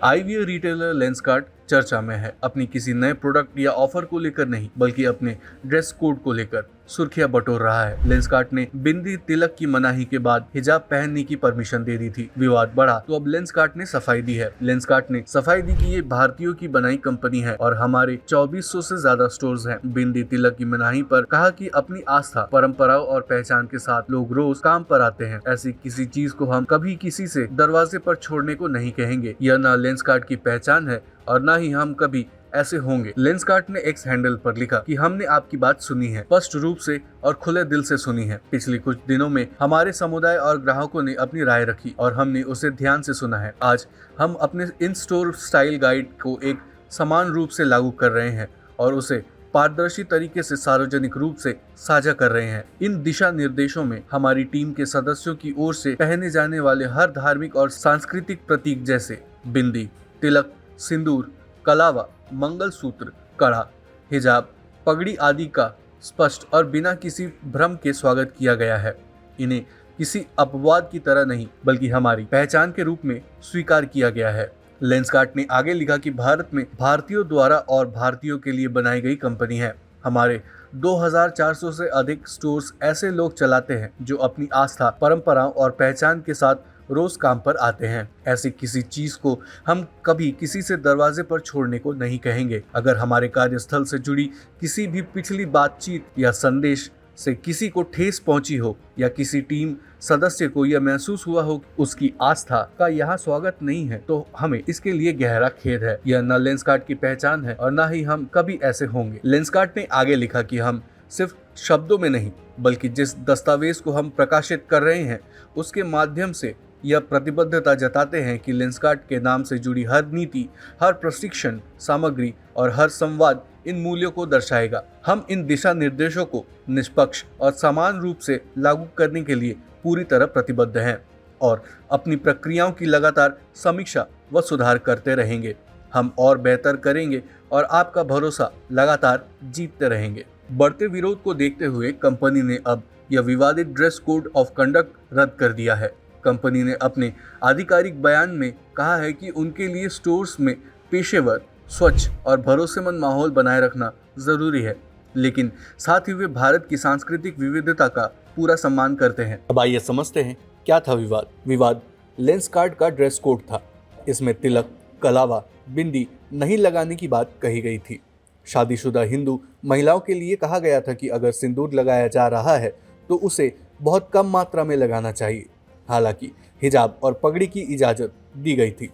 IVR retailer Lenskart चर्चा में है, अपनी किसी नए प्रोडक्ट या ऑफर को लेकर नहीं बल्कि अपने ड्रेस कोड को लेकर सुर्खियां बटोर रहा है। लेंसकार्ट ने बिंदी तिलक की मनाही के बाद हिजाब पहनने की परमिशन दे दी थी, विवाद बढ़ा तो अब लेंसकार्ट ने सफाई दी है। लेंसकार्ट ने सफाई दी कि ये भारतीयों की बनाई कंपनी है और हमारे 2400 से ज्यादा स्टोर्स हैं। बिंदी तिलक की मनाही पर कहा कि अपनी आस्था, परंपराओं और पहचान के साथ लोग रोज काम पर आते हैं। ऐसी किसी चीज को हम कभी किसी से दरवाजे पर छोड़ने को नहीं कहेंगे। यह न लेंसकार्ट की पहचान है और न ही हम कभी ऐसे होंगे। लेंसकार्ट ने एक्स हैंडल पर लिखा कि हमने आपकी बात सुनी है, स्पष्ट रूप से और खुले दिल से सुनी है। पिछले कुछ दिनों में हमारे समुदाय और ग्राहकों ने अपनी राय रखी और हमने उसे ध्यान से सुना है। आज हम अपने इन स्टोर स्टाइल गाइड को एक समान रूप से लागू कर रहे हैं और उसे पारदर्शी तरीके से सार्वजनिक रूप से साझा कर रहे हैं। इन दिशा निर्देशों में हमारी टीम के सदस्यों की ओर से पहने जाने वाले हर धार्मिक और सांस्कृतिक प्रतीक जैसे बिंदी, तिलक, सिंदूर, कलावा, मंगलसूत्र, कड़ा, हिजाब, पगड़ी आदि का स्पष्ट और बिना किसी भ्रम के स्वागत किया गया है। इन्हें किसी अपवाद की तरह नहीं बल्कि हमारी पहचान के रूप में स्वीकार किया गया है। लेंसकार्ट ने आगे लिखा कि भारत में भारतीयों द्वारा और भारतीयों के लिए बनाई गई कंपनी है। हमारे 2400 से अधिक स्टोर्स ऐसे लोग चलाते हैं जो अपनी आस्था, परंपराओं और पहचान के साथ रोज काम पर आते हैं। ऐसी किसी चीज को हम कभी किसी से दरवाजे पर छोड़ने को नहीं कहेंगे। अगर हमारे कार्यस्थल से जुड़ी किसी भी पिछली बातचीत या संदेश से किसी को ठेस पहुंची हो या किसी टीम सदस्य को यह महसूस हुआ हो कि उसकी आस्था का यहाँ स्वागत नहीं है, तो हमें इसके लिए गहरा खेद है। यह न लेंसकार्ट की पहचान है और न ही हम कभी ऐसे होंगे। लेंसकार्ट ने आगे लिखा कि हम सिर्फ शब्दों में नहीं बल्कि जिस दस्तावेज को हम प्रकाशित कर रहे हैं उसके माध्यम से यह प्रतिबद्धता जताते हैं कि लेंसकार्ट के नाम से जुड़ी हर नीति, हर प्रशिक्षण सामग्री और हर संवाद इन मूल्यों को दर्शाएगा। हम इन दिशा निर्देशों को निष्पक्ष और समान रूप से लागू करने के लिए पूरी तरह प्रतिबद्ध हैं और अपनी प्रक्रियाओं की लगातार समीक्षा व सुधार करते रहेंगे। हम और बेहतर करेंगे और आपका भरोसा लगातार जीतते रहेंगे। बढ़ते विरोध को देखते हुए कंपनी ने अब यह विवादित ड्रेस कोड ऑफ कंडक्ट रद्द कर दिया है। कंपनी ने अपने आधिकारिक बयान में कहा है कि उनके लिए स्टोर्स में पेशेवर, स्वच्छ और भरोसेमंद माहौल बनाए रखना जरूरी है, लेकिन साथ ही वे भारत की सांस्कृतिक विविधता का पूरा सम्मान करते हैं। अब आइए समझते हैं क्या था विवाद। विवाद लेंसकार्ट का ड्रेस कोड था। इसमें तिलक, कलावा, बिंदी नहीं लगाने की बात कही गई थी। शादीशुदा हिंदू महिलाओं के लिए कहा गया था कि अगर सिंदूर लगाया जा रहा है तो उसे बहुत कम मात्रा में लगाना चाहिए। हालांकि हिजाब और पगड़ी की इजाज़त दी गई थी।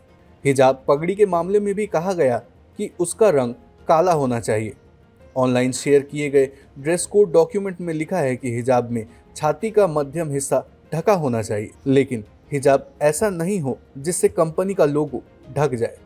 हिजाब पगड़ी के मामले में भी कहा गया कि उसका रंग काला होना चाहिए। ऑनलाइन शेयर किए गए ड्रेस कोड डॉक्यूमेंट में लिखा है कि हिजाब में छाती का मध्यम हिस्सा ढका होना चाहिए, लेकिन हिजाब ऐसा नहीं हो जिससे कंपनी का लोगो ढक जाए।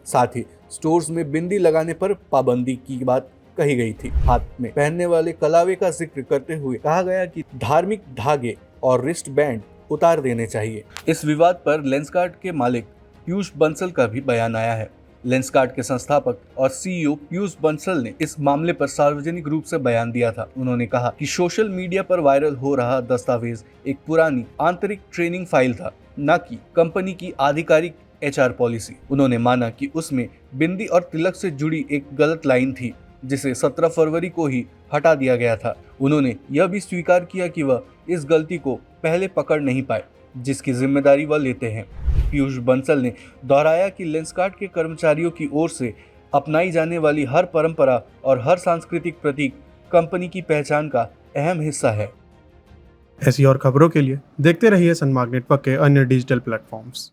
साथ ही स्टोर्स में बिंदी लगाने पर पाबंदी की बात कही गई थी। हाथ में पहनने वाले कलावे का जिक्र करते हुए कहा गया कि धार्मिक धागे और रिस्ट बैंड उतार देने चाहिए। इस विवाद पर लेंसकार्ट के मालिक पीयूष बंसल का भी बयान आया है। लेंसकार्ट के संस्थापक और सीईओ पीयूष बंसल ने इस मामले पर सार्वजनिक रूप से बयान दिया था। उन्होंने कहा कि सोशल मीडिया पर वायरल हो रहा दस्तावेज एक पुरानी आंतरिक ट्रेनिंग फाइल था, न कि कंपनी की आधिकारिक HR पॉलिसी। उन्होंने माना कि उसमें बिंदी और तिलक से जुड़ी एक गलत लाइन थी जिसे 17 फरवरी को ही हटा दिया गया था। उन्होंने यह भी स्वीकार किया कि वह इस गलती को पहले पकड़ नहीं पाए, जिसकी जिम्मेदारी वह लेते हैं। पीयूष बंसल ने दोहराया कि लेंसकार्ट के कर्मचारियों की ओर से अपनाई जाने वाली हर परंपरा और हर सांस्कृतिक प्रतीक कंपनी की पहचान का अहम हिस्सा है। ऐसी और खबरों के लिए देखते रहिए सनमार्ग नेटवर्क के अन्य डिजिटल प्लेटफॉर्म्स।